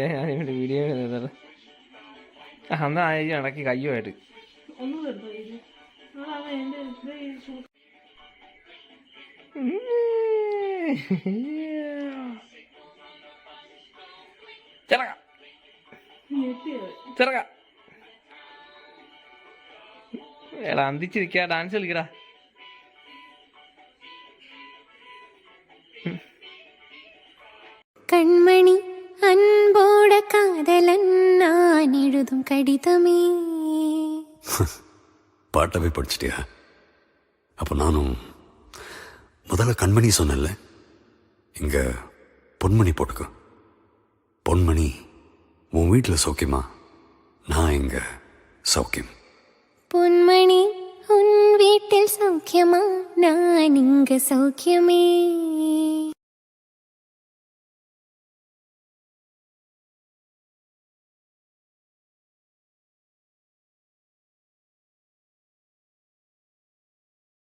ഞാനിവിടെ വീഡിയോ ചെയ്തത് അന്ന് ആയി ഇടയ്ക്ക് കയ്യുമായിട്ട് ചെറക ചെറക എടാ അന്തിച്ചിരിക്കാ ഡാൻസ് കളിക്കടാ. കൺമണി അൻപോട കാതലൻ நான் எழுதும் கடிதமே. பாட்டவே படிச்சிட்டியா? அப்போ நானும் முதல்ல கண்மணி சொன்னேன்ல, இங்க பொன்மணி போட்டுக்கோ. பொன்மணி, உன் வீட்டில் சௌக்கியமா? நான் இங்க சௌக்கியம். பொன்மணி, உன் வீட்டில் சௌக்கியமா? நான் இங்க சௌக்கியமே.